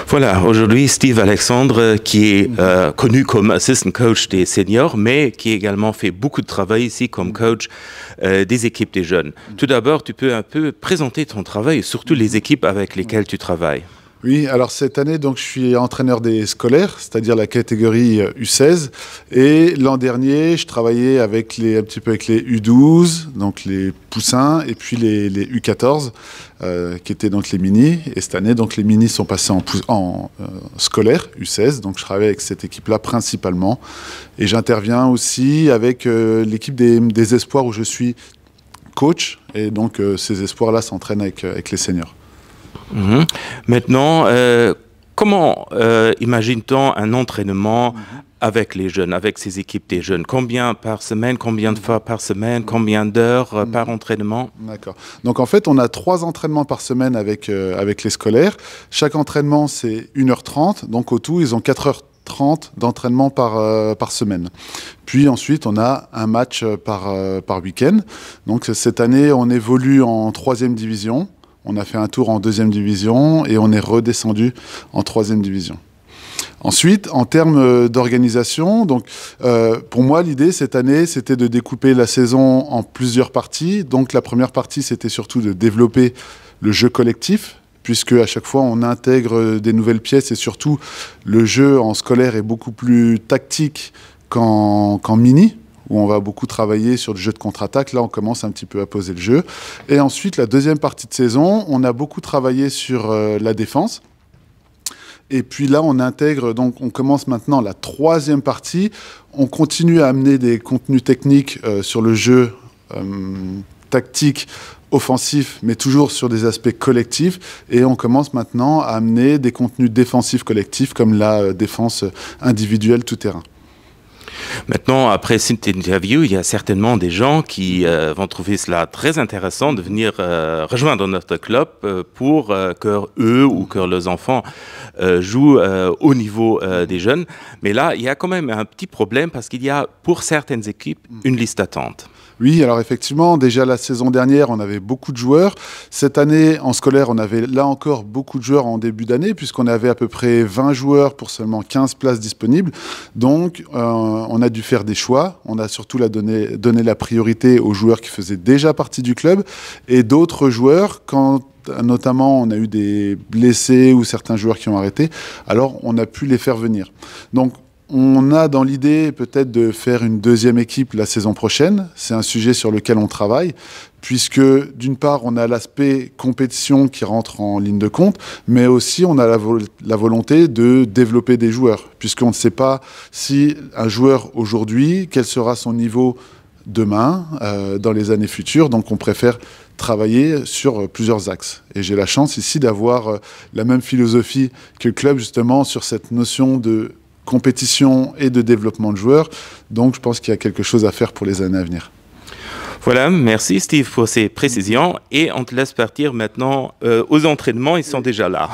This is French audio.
Voilà, aujourd'hui Steve Alexandre qui est connu comme assistant coach des seniors, mais qui également fait beaucoup de travail ici comme coach des équipes des jeunes. Tout d'abord, tu peux un peu présenter ton travail et surtout les équipes avec lesquelles tu travailles. Oui, alors cette année, donc, je suis entraîneur des scolaires, c'est-à-dire la catégorie U16. Et l'an dernier, je travaillais un petit peu avec les U12, donc les poussins, et puis les U14, qui étaient donc les mini. Et cette année, donc, les mini sont passés en scolaire, U16. Donc je travaille avec cette équipe-là principalement. Et j'interviens aussi avec l'équipe des espoirs où je suis coach. Et donc ces espoirs-là s'entraînent avec les seniors. Mmh. Maintenant, comment imagine-t-on un entraînement avec les jeunes, avec ces équipes des jeunes? Combien par semaine, combien de fois par semaine, combien d'heures par entraînement? D'accord. Donc en fait, on a 3 entraînements par semaine avec les scolaires. Chaque entraînement, c'est 1h30. Donc au tout, ils ont 4h30 d'entraînement par semaine. Puis ensuite, on a un match par week-end. Donc cette année, on évolue en 3e division. On a fait un tour en 2e division et on est redescendu en 3e division. Ensuite, en termes d'organisation, donc pour moi, l'idée cette année, c'était de découper la saison en plusieurs parties. Donc la première partie, c'était surtout de développer le jeu collectif, puisque à chaque fois, on intègre des nouvelles pièces et surtout, le jeu en scolaire est beaucoup plus tactique qu'en mini, où on va beaucoup travailler sur du jeu de contre-attaque. Là, on commence un petit peu à poser le jeu. Et ensuite, la deuxième partie de saison, on a beaucoup travaillé sur la défense. Et puis là, on intègre, donc on commence maintenant la 3e partie. On continue à amener des contenus techniques sur le jeu tactique, offensif, mais toujours sur des aspects collectifs. Et on commence maintenant à amener des contenus défensifs collectifs, comme la défense individuelle tout-terrain. Maintenant, après cette interview, il y a certainement des gens qui vont trouver cela très intéressant de venir rejoindre notre club pour que eux ou que leurs enfants jouent au niveau des jeunes. Mais là, il y a quand même un petit problème parce qu'il y a pour certaines équipes une liste d'attente. Oui, alors effectivement, déjà la saison dernière, on avait beaucoup de joueurs. Cette année, en scolaire, on avait là encore beaucoup de joueurs en début d'année, puisqu'on avait à peu près 20 joueurs pour seulement 15 places disponibles. Donc, on a dû faire des choix. On a surtout donné la priorité aux joueurs qui faisaient déjà partie du club et d'autres joueurs, quand notamment on a eu des blessés ou certains joueurs qui ont arrêté, alors on a pu les faire venir. Donc, on a dans l'idée peut-être de faire une 2e équipe la saison prochaine. C'est un sujet sur lequel on travaille, puisque d'une part, on a l'aspect compétition qui rentre en ligne de compte, mais aussi on a la volonté de développer des joueurs, puisqu'on ne sait pas si un joueur aujourd'hui, quel sera son niveau demain, dans les années futures. Donc on préfère travailler sur plusieurs axes. Et j'ai la chance ici d'avoir la même philosophie que le club, justement, sur cette notion de compétition et de développement de joueurs. Donc, je pense qu'il y a quelque chose à faire pour les années à venir. Voilà, merci Steve pour ces précisions. Et on te laisse partir maintenant aux entraînements. Ils sont déjà là.